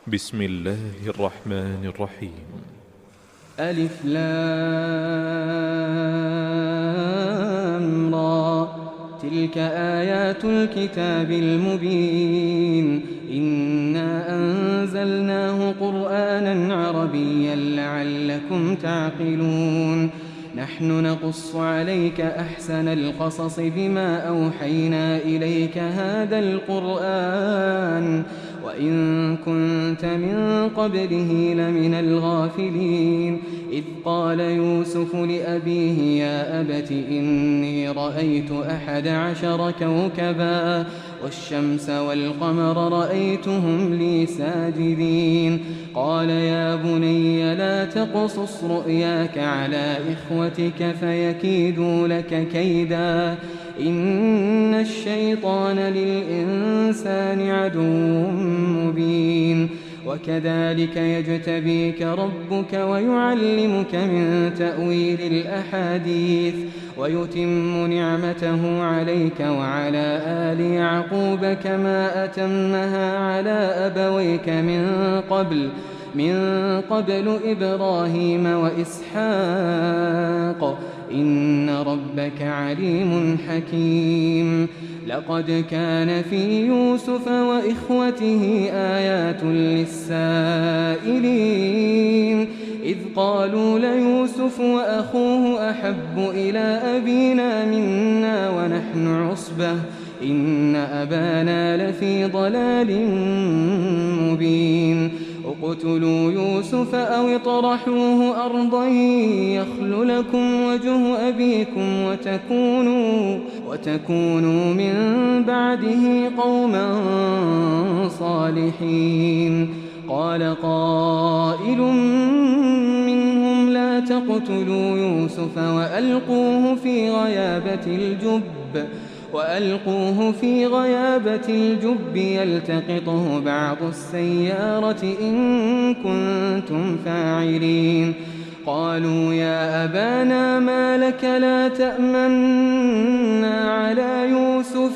بسم الله الرحمن الرحيم. ألف لام را، تلك آيات الكتاب المبين. إنا أنزلناه قرآنا عربيا لعلكم تعقلون. نحن نقص عليك أحسن القصص بما أوحينا إليك هذا القرآن وإن كنت من قبله لمن الغافلين. إذ قال يوسف لأبيه يا أبت إني رأيت 11 كوكبا والشمس والقمر رأيتهم لي ساجدين. قال يا بني لا تقصص رؤياك على إخوتك فيكيدوا لك كيدا إن الشيطان للإنسان عدو مبين. وكذلك يجتبيك ربك ويعلمك من تأويل الأحاديث ويتم نعمته عليك وعلى آل يعقوب كما أتمها على أبويك من قبل إبراهيم وإسحاق إن ربك عليم حكيم. لقد كان في يوسف وإخوته آيات للسائلين إذ قالوا ليوسف وأخوه أحب إلى أبينا منا ونحن عصبة إن أبانا لفي ضلال مبين. اقتلوا يوسف أو اطرحوه أرضا يخل لكم وجه أبيكم وتكونوا من بعده قوما صالحين. قال قائل منهم لا تقتلوا يوسف وألقوه في غيابة الجب يلتقطه بعض السيارة إن كنتم فاعلين. قالوا يا أبانا ما لك لا تأمنا على يوسف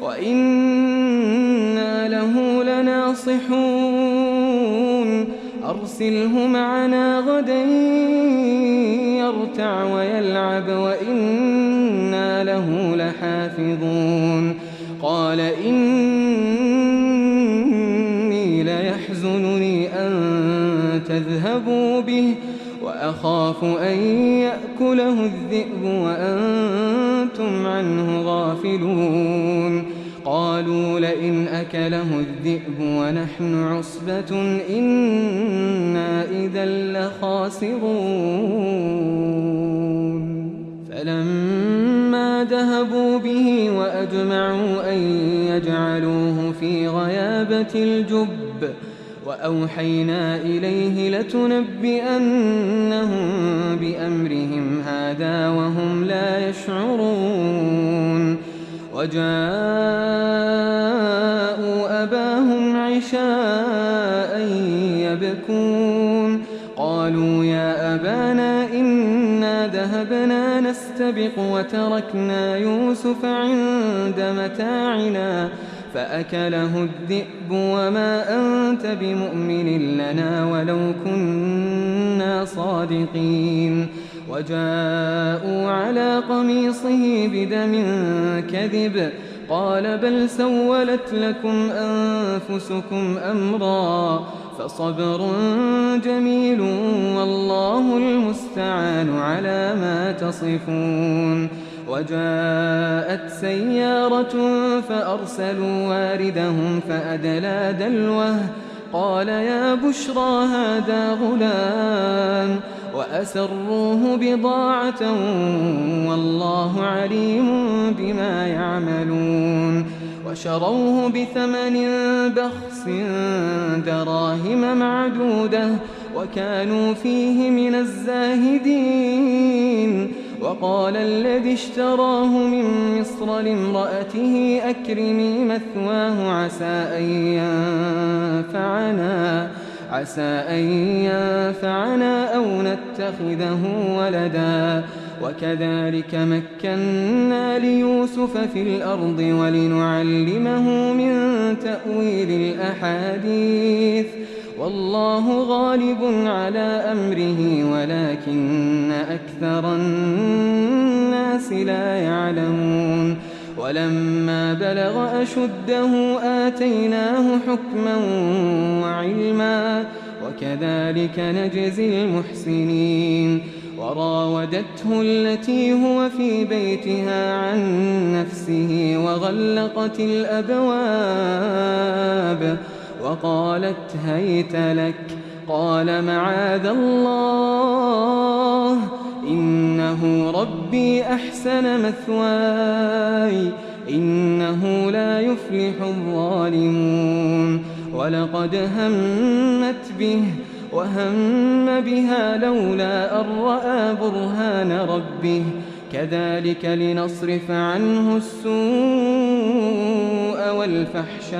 وإنا له لناصحون. أرسله معنا غدا يرتع ويلعب وإنا له لحافظون. قال إني ليحزنني أن تذهبوا به وأخاف أن يأكله الذئب وأنتم عنه غافلون. قالوا لئن أكله الذئب ونحن عصبة إنا إذا لخاسرون. فلما ذهبوا به وأجمعوا أن يجعلوه في غيابة الجب وأوحينا إليه لتنبئنهم بأمرهم هذا وهم لا يشعرون. وجاءوا أباهم عشاء يبكون. قالوا يا أبانا إنا ذهبنا نستبق وتركنا يوسف عند متاعنا فأكله الذئب وما أنت بمؤمن لنا ولو كنا صادقين. وجاءوا على قميصه بدم كذب قال بل سولت لكم أنفسكم أمرا فصبر جميل والله المستعان على ما تصفون. وجاءت سيارة فأرسلوا واردهم فأدلى دلوه قال يا بشرى هذا غلام وأسروه بضاعة والله عليم بما يعملون. وشروه بثمن بخس دراهم معدودة وكانوا فيه من الزاهدين. وقال الذي اشتراه من مصر لامرأته أكرمي مثواه عسى أن ينفعنا أو نتخذه ولدا. وكذلك مكنا ليوسف في الأرض ولنعلمه من تأويل الأحاديث والله غالب على أمره ولكن أكثر الناس لا يعلمون ولما بلغ أشده آتيناه حكما وعلما وكذلك نجزي المحسنين وراودته التي هو في بيتها عن نفسه وغلقت الأبواب وقالت هيت لك قال معاذ الله إنه ربي أحسن مثواي إنه لا يفلح الظالمون ولقد همت به وهم بها لولا أن رأى برهان ربه كذلك لنصرف عنه السوء والفحشاء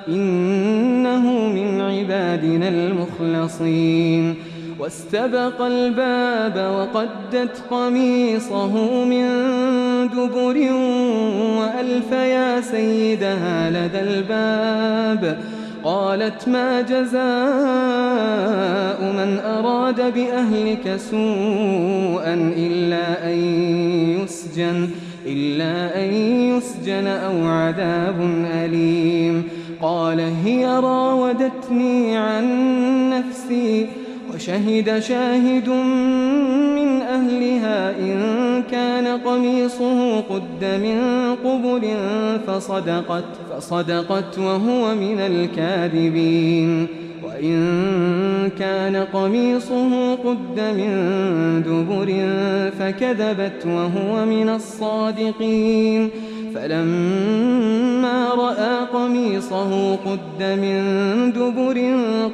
إنه من عبادنا المخلصين واستبق الباب وقدت قميصه من دبر وألف يا سيدها لدى الباب قالت ما جزاء من أراد بأهلك سوءا إلا أن يسجن أو عذاب أليم قال هي راودتني عن نفسي وشهد شاهد من أهلها إن كان قميصه قد من قبل فصدقت وهو من الكاذبين وإن كان قميصه قد من دبر فكذبت وهو من الصادقين فلما رأى قميصه قد من دبر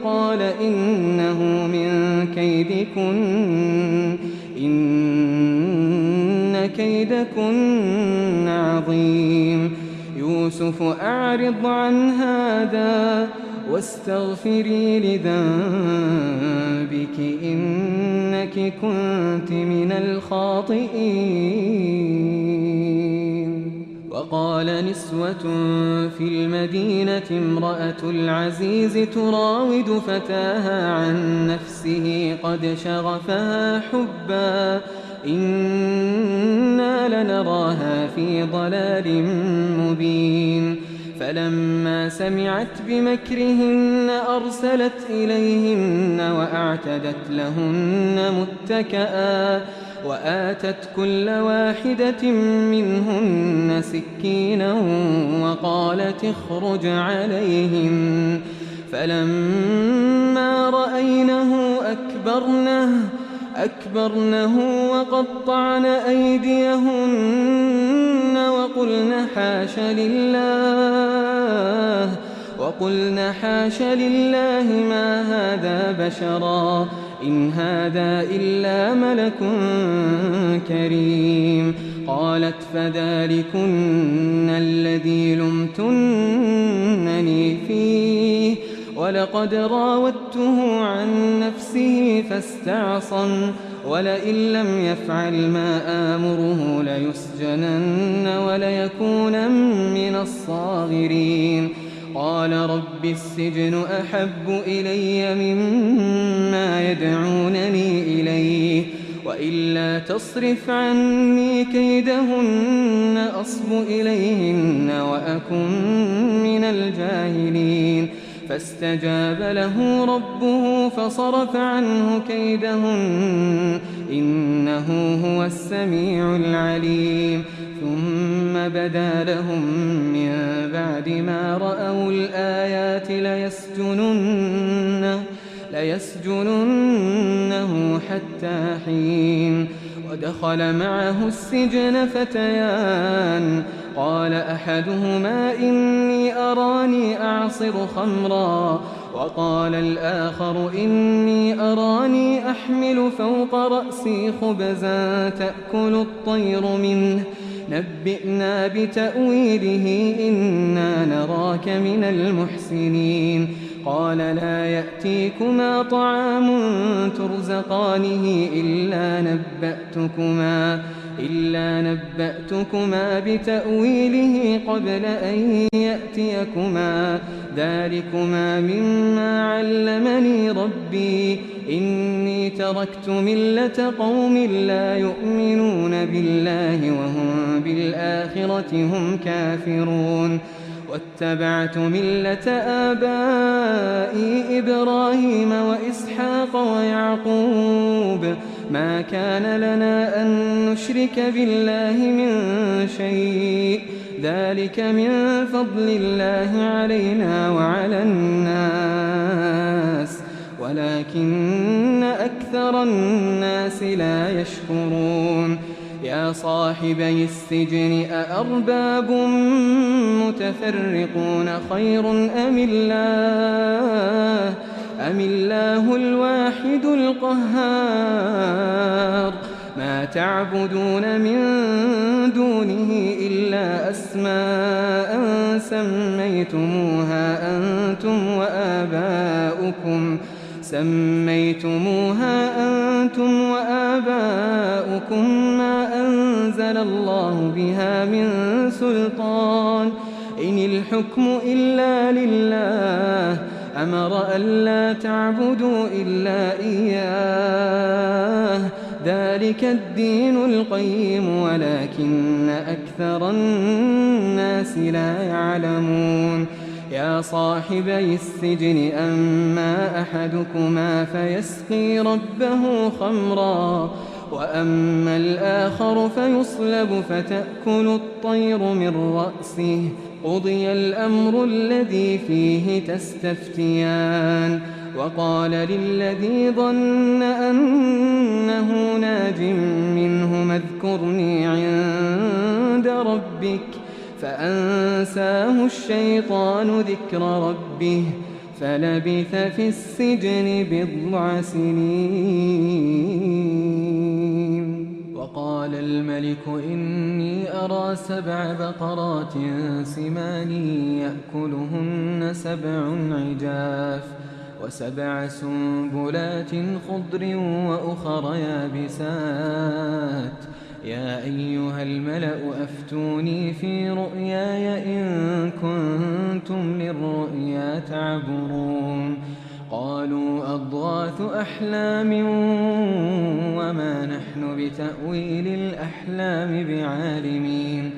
قال إنه من كيدكن إن كيدكن عظيم يوسف أعرض عن هذا واستغفري لذنبك إنك كنت من الخاطئين وقال نسوة في المدينة امرأة العزيز تراود فتاها عن نفسه قد شغفها حبا إنا لنراها في ضلال مبين فلما سمعت بمكرهن أرسلت إليهن وأعتدت لهن متكئا وآتت كل واحدة منهن سكينا وقالت اخرج عليهم فلما رأينه أكبرنه وقطعن أيديهن وقلن حاش لله ما هذا بشرا إن هذا إلا ملك كريم قالت فذلكن الذي لمتنني فيه ولقد راودته عن نفسه فاستعصم ولئن لم يفعل ما آمره ليسجنن وليكون من الصاغرين قال رب السجن أحب إلي مما يدعونني إليه وإلا تصرف عني كيدهن أصب إليهن وأكن من الجاهلين فاستجاب له ربه فصرف عنه كيدهن إنه هو السميع العليم ثم بدا لهم من بعد ما رأوا الآيات ليسجننه حتى حين ودخل معه السجن فتيان قال أحدهما إني أراني أعصر خمرا وقال الآخر إني أراني أحمل فوق رأسي خبزا تأكل الطير منه نبئنا بتأويله إنا نراك من المحسنين قال لا يأتيكما طعام ترزقانه إلا إلا نبأتكما بتأويله قبل أن يأتيكما ذلكما مما علمني ربي إني تركت ملة قوم لا يؤمنون بالله وهم بالآخرة هم كافرون واتبعت ملة آبائي إبراهيم وإسحاق ويعقوب ما كان لنا أن نشرك بالله من شيء ذلك من فضل الله علينا وعلى الناس ولكن أكثر الناس لا يشكرون يا صاحبي السجن أأرباب متفرقون خير أم الله الواحد القهار ما تعبدون من دونه إلا أسماء سميتموها أنتم وآباؤكم ما أنزل الله بها من سلطان إن الحكم إلا لله أمر ألا تعبدوا إلا إياه ذلك الدين القيم ولكن أكثر الناس لا يعلمون يا صاحبي السجن أما أحدكما فيسقي ربه خمرا وأما الآخر فيصلب فتأكل الطير من رأسه قضي الأمر الذي فيه تستفتيان وقال للذي ظن أنه ناج منهما اذكرني عند ربك فأنساه الشيطان ذكر ربه فلبث في السجن بضع سنين وقال الملك إني أرى 7 بقرات سمان يأكلهن 7 عجاف و7 سنبلات خضر وأخر يابسات يا أيها الملأ أفتوني في رؤياي إن كنتم للرؤيا تعبرون قالوا أضغاث أحلام وما نحن بتأويل الأحلام بعالمين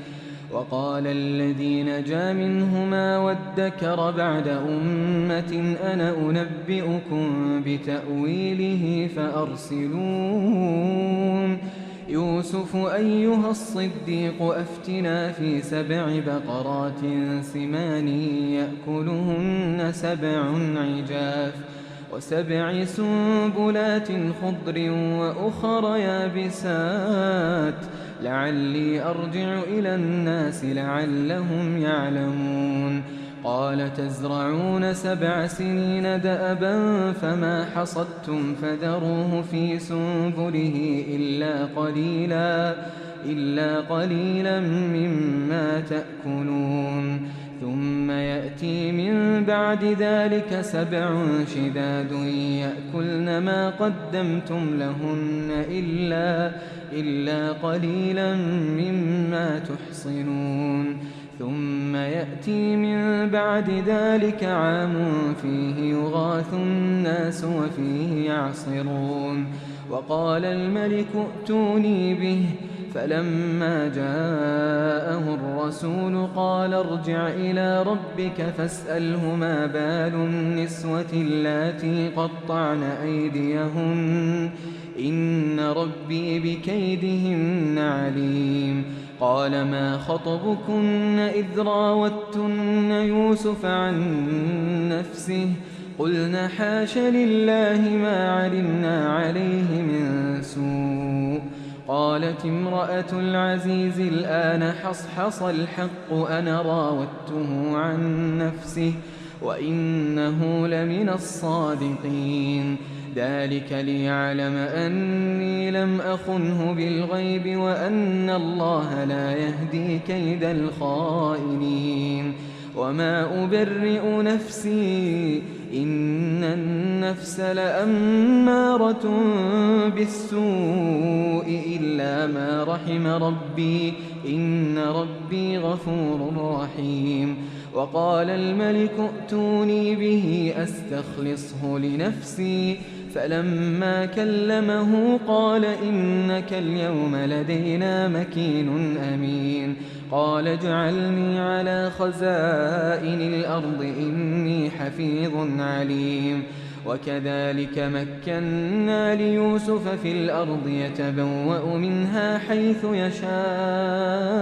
وقال الذي نجا منهما وادكر بعد أمة أنا أنبئكم بتأويله فأرسلون يوسف أيها الصديق أفتنا في 7 بقرات سمان يأكلهن 7 عجاف و7 سنبلات خضر وأخر يابسات لعلي أرجع إلى الناس لعلهم يعلمون قال تزرعون 7 سنين دأبا فما حصدتم فذروه في سنبله إلا قليلا مما تأكلون ثم يأتي من بعد ذلك 7 شداد يأكلن ما قدمتم لهن إلا قليلا مما تحصنون ثم يأتي من بعد ذلك عام فيه يغاث الناس وفيه يعصرون وقال الملك ائتوني به فلما جاءه الرسول قال ارجع إلى ربك فاسأله ما بال النسوة اللاتي قطعن أيديهن إن ربي بكيدهن عليم قال ما خطبكن إذ راوتن يوسف عن نفسه قلنا حاش لله ما علمنا عليه من سوء قالت امرأة العزيز الآن حصحص الحق أنا راودته عن نفسه وإنه لمن الصادقين ذلك ليعلم أني لم أخنه بالغيب وأن الله لا يهدي كيد الخائنين وما أبرئ نفسي إن النفس لأمارة بالسوء إلا ما رحم ربي إن ربي غفور رحيم. وقال الملك ائتوني به أستخلصه لنفسي فلما كلمه قال إنك اليوم لدينا مكين أمين. قال اجعلني على خزائن الأرض إني حفيظ عليم. وكذلك مكنا ليوسف في الأرض يتبوأ منها حيث يشاء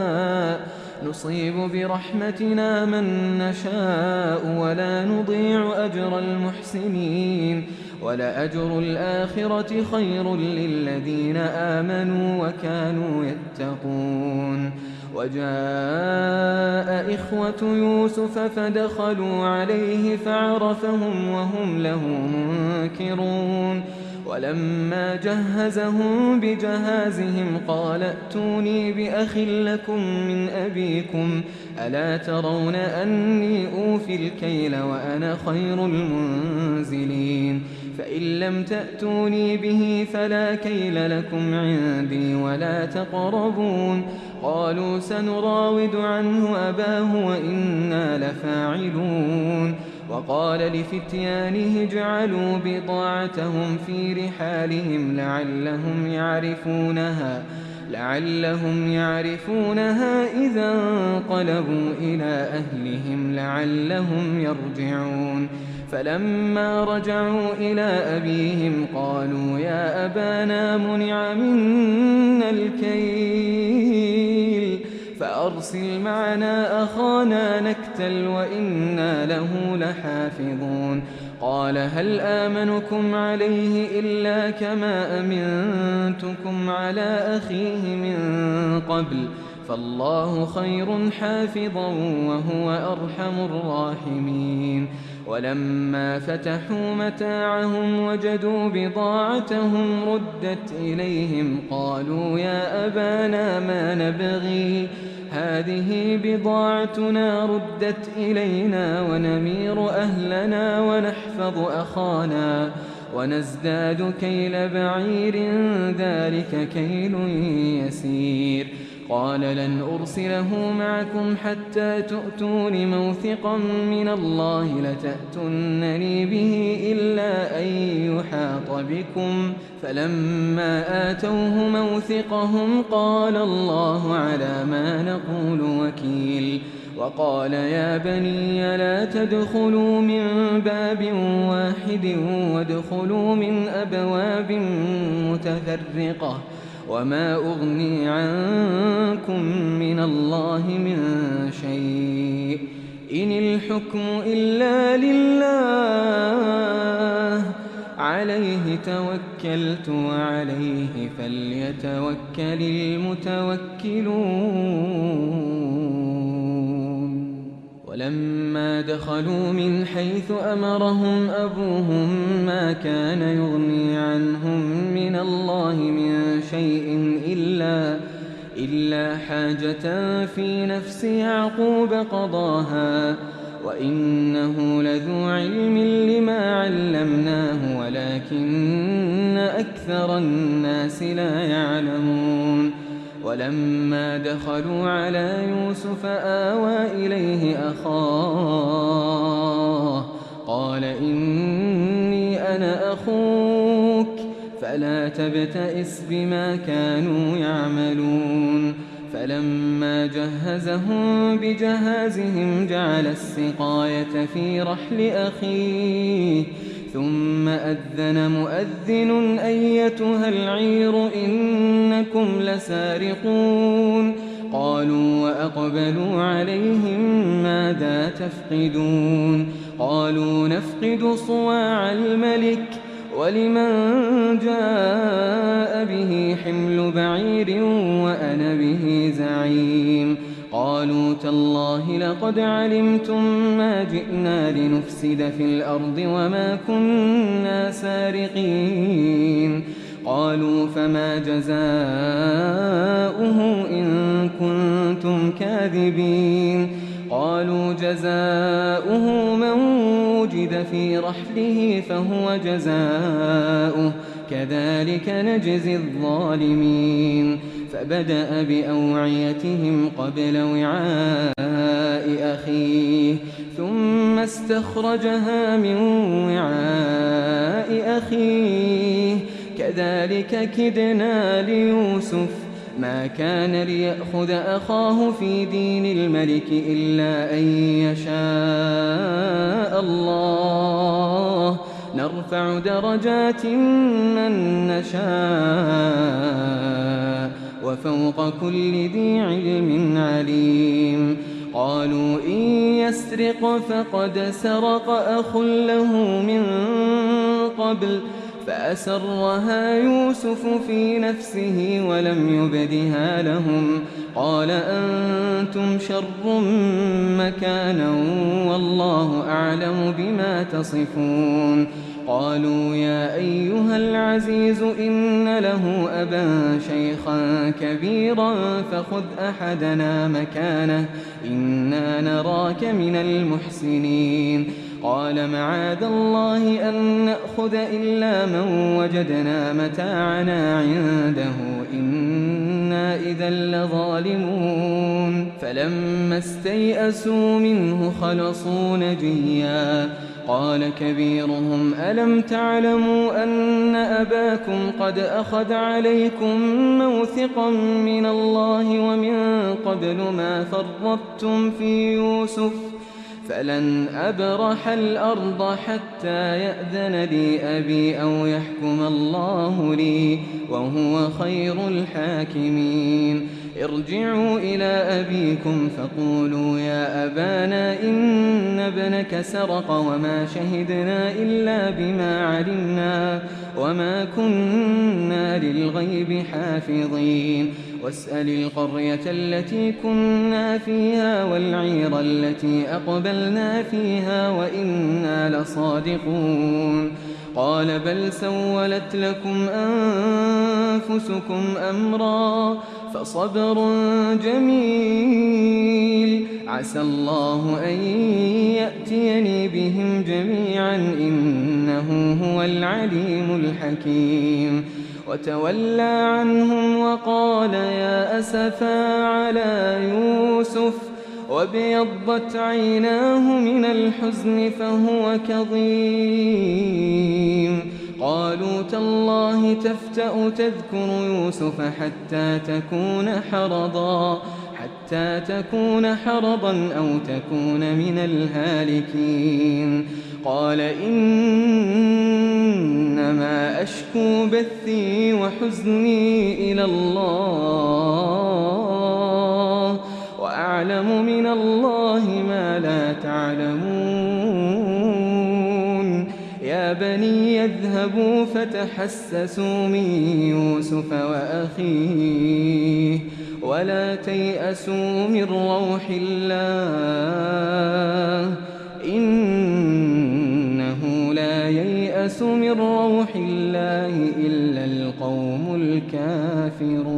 نصيب برحمتنا من نشاء ولا نضيع أجر المحسنين ولأجر الآخرة خير للذين آمنوا وكانوا يتقون. وجاء إخوة يوسف فدخلوا عليه فعرفهم وهم له منكرون. ولما جهزهم بجهازهم قال ائتوني بأخ لكم من أبيكم ألا ترون أني أوفي الكيل وأنا خير المنزلين فإن لم تأتوني به فلا كيل لكم عندي ولا تقربون. قالوا سنراود عنه أباه وإنا لفاعلون. وقال لفتيانه اجعلوا بضاعتهم في رحالهم لعلهم يعرفونها إذا انقلبوا إلى أهلهم لعلهم يرجعون. فلما رجعوا إلى أبيهم قالوا يا أبانا منع منا الكيل فأرسل معنا أخانا نكتل وإنا له لحافظون. قال هل آمنكم عليه إلا كما أمنتكم على أخيه من قبل فالله خير حافظا وهو أرحم الراحمين. ولما فتحوا متاعهم وجدوا بضاعتهم ردت إليهم قالوا يا أبانا ما نبغي هذه بضاعتنا ردت إلينا ونمير أهلنا ونحفظ أخانا ونزداد كيل بعير ذلك كيل يسير. قال لن أرسله معكم حتى تؤتون موثقا من الله لتأتونني به إلا أن يحاط بكم. فلما آتوه موثقهم قال الله على ما نقول وكيل. وقال يا بني لا تدخلوا من باب واحد وادخلوا من أبواب متفرقة وما أغني عنكم من الله من شيء إن الحكم إلا لله عليه توكلت وعليه فليتوكل المتوكلون. ولما دخلوا من حيث أمرهم أبوهم ما كان يغني عنهم من الله من شيء إلا حاجة في نفس يعقوب قضاها وإنه لذو علم لما علمناه ولكن أكثر الناس لا يعلمون. ولما دخلوا على يوسف آوى إليه أخاه قال إني أنا أخوك فلا تبتئس بما كانوا يعملون. فلما جهزهم بجهازهم جعل السقاية في رحل أخيه ثم أذن مؤذن أيتها العير إنكم لسارقون. قالوا وأقبلوا عليهم ماذا تفقدون. قالوا نفقد صواع الملك ولمن جاء به حمل بعير وأنا به زعيم. قالوا تالله لقد علمتم ما جئنا لنفسد في الأرض وما كنا سارقين. قالوا فما جزاؤه إن كنتم كاذبين. قالوا جزاؤه من وجد في رحله فهو جزاؤه كذلك نجزي الظالمين فبدأ بأوعيتهم قبل وعاء أخيه ثم استخرجها من وعاء أخيه كذلك كدنا ليوسف ما كان ليأخذ أخاه في دين الملك إلا أن يشاء الله نرفع درجات من نشاء وفوق كل ذي علم عليم قالوا إن يسرق فقد سرق أخ له من قبل فأسرها يوسف في نفسه ولم يبدها لهم قال أنتم شر مكانا والله أعلم بما تصفون قالوا يا أيها العزيز إن له أبا شيخا كبيرا فخذ أحدنا مكانه إنا نراك من المحسنين قال معاذ الله أن نأخذ إلا من وجدنا متاعنا عنده إنا إذا لظالمون فلما استيئسوا منه خلصوا نجيا قال كبيرهم ألم تعلموا أن أباكم قد أخذ عليكم موثقا من الله ومن قبل ما فرطتم في يوسف فلن أبرح الأرض حتى يأذن لي أبي أو يحكم الله لي وهو خير الحاكمين ارجعوا إلى أبيكم فقولوا يا أبانا إن ابنك سرق وما شهدنا إلا بما علمنا وما كنا للغيب حافظين واسأل القرية التي كنا فيها والعير التي أقبلنا فيها وإنا لصادقون قال بل سولت لكم أنفسكم أمرا فصبر جميل عسى الله أن يأتيني بهم جميعا إنه هو العليم الحكيم وتولى عنهم وقال يا أسفا على يوسف وابيضت عيناه من الحزن فهو كظيم قالوا تالله تفتأ تذكر يوسف حتى تكون حرضا أو تكون من الهالكين قال إنما أشكو بثي وحزني إلى الله وأعلم من الله ما لا تعلمون يا بني يذهبوا فتحسسوا من يوسف وأخيه ولا تيأسوا من روح الله إنه لا ييأس من روح الله إلا القوم الكافرون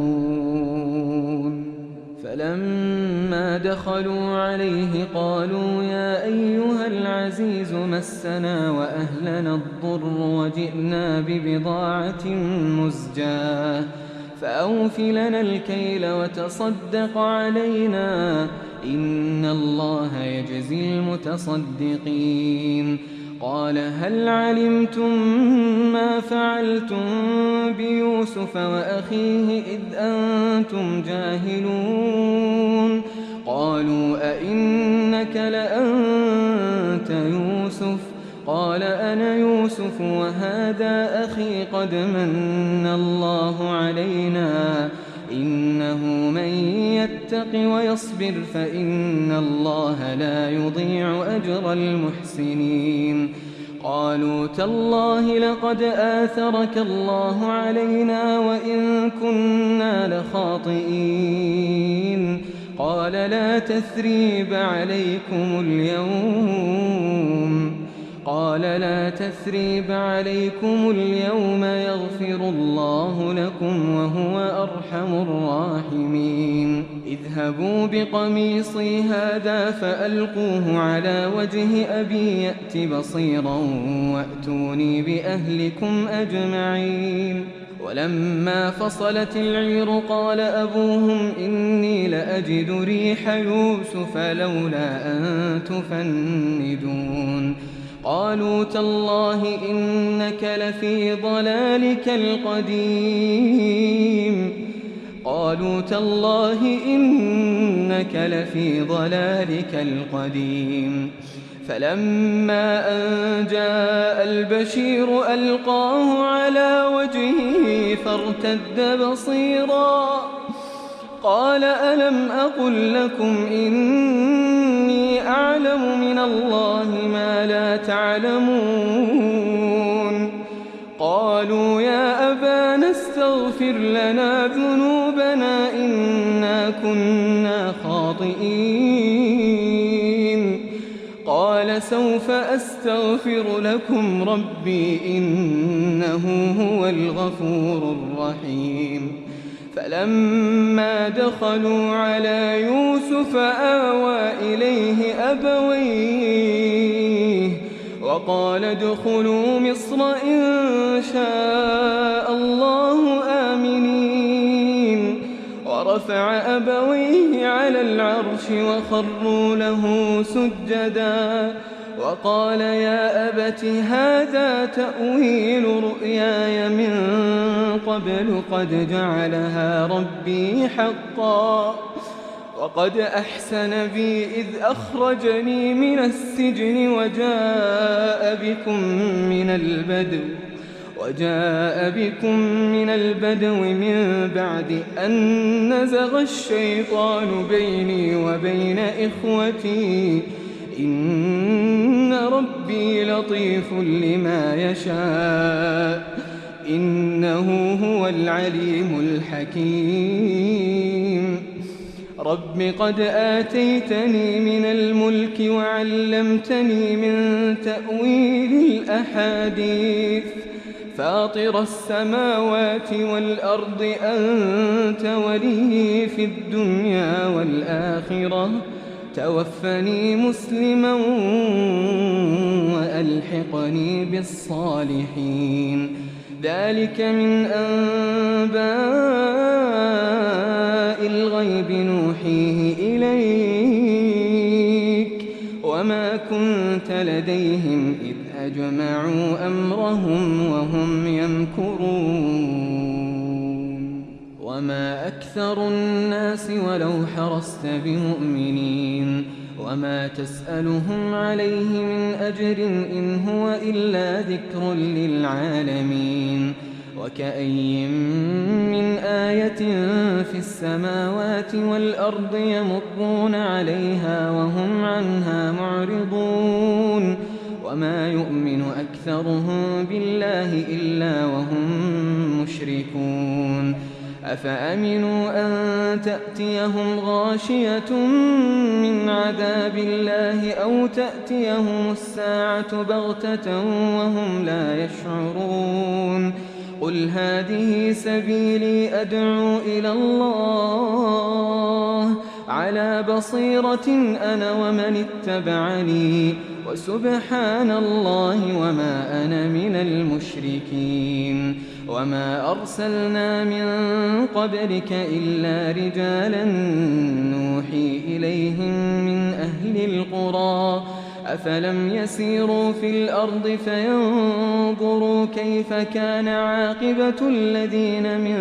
فلما دخلوا عليه قالوا يا أيها العزيز مسنا وأهلنا الضر وجئنا ببضاعة مزجاة فأوف لنا الكيل وتصدق علينا إن الله يجزي المتصدقين قال هل علمتم ما فعلتم بيوسف وأخيه إذ أنتم جاهلون قالوا أئنك لأنت يوسف قال أنا يوسف وهذا أخي قد من الله علينا إنه من يتق ويصبر فإن الله لا يضيع أجر المحسنين قالوا تالله لقد آثرك الله علينا وإن كنا لخاطئين قال لا تثريب عليكم اليوم قال قال لا تثريب عليكم اليوم يغفر الله لكم وهو أرحم الراحمين اذهبوا بقميصي هذا فألقوه على وجه أبي يأت بصيرا وأتوني بأهلكم أجمعين ولما فصلت العير قال أبوهم إني لأجد ريح يوسف لولا أن تفندون قالوا تالله إنك لفي ضلالك القديم فلما أن جاء البشير ألقاه على وجهه فارتد بصيرا قال ألم أقل لكم إني أعلم من الله ما لا تعلمون قالوا يا أبانا استغفر لنا ذنوبنا إنا كنا خاطئين قال سوف أستغفر لكم ربي إنه هو الغفور الرحيم فلما دخلوا على يوسف آوى إليه أبويه وقال ادخلوا مصر إن شاء الله آمنين ورفع أبويه على العرش وخروا له سجدا وقال يا أبت هذا تأويل رؤياي من قبل قد جعلها ربي حقا وقد أحسن بي إذ أخرجني من السجن وجاء بكم من البدو من بعد أن نزغ الشيطان بيني وبين إخوتي إن ربي لطيف لما يشاء إنه هو العليم الحكيم رب قد آتيتني من الملك وعلمتني من تأويل الأحاديث فاطر السماوات والأرض أنت ولي في الدنيا والآخرة توفني مسلما وألحقني بالصالحين ذلك من أنباء الغيب نوحيه إليك وما كنت لديهم إذ أجمعوا أمرهم وهم يمكرون وما أكثر الناس ولو حرصت بمؤمنين وما تسألهم عليه من أجر إن هو إلا ذكر للعالمين وكأي من آية في السماوات والأرض يمرون عليها وهم عنها معرضون وما يؤمن أكثرهم بالله إلا وهم مشركون أفأمنوا أن تأتيهم غاشية من عذاب الله أو تأتيهم الساعة بغتة وهم لا يشعرون قل هذه سبيلي أدعو إلى الله على بصيرة أنا ومن اتبعني وسبحان الله وما أنا من المشركين وما أرسلنا من قبلك إلا رجالا نوحي إليهم من أهل القرى أفلم يسيروا في الأرض فينظروا كيف كان عاقبة الذين من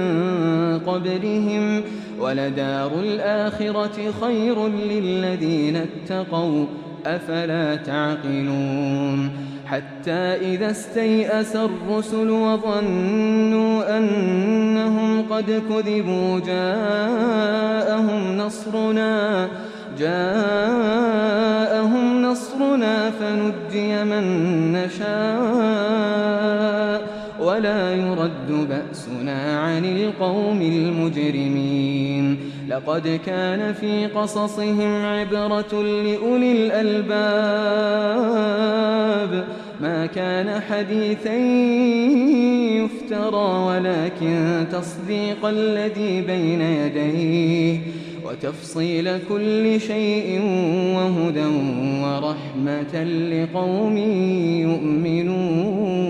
قبلهم ولدار الآخرة خير للذين اتقوا أفلا تعقلون حتى إذا استيأس الرسل وظنوا أنهم قد كذبوا جاءهم نصرنا فنجي من نشاء ولا يرد بأسنا عن القوم المجرمين لقد كان في قصصهم عبرة لأولي الألباب ما كان حديثا يفترى ولكن تصديق الذي بين يديه وتفصيل كل شيء وهدى ورحمة لقوم يؤمنون.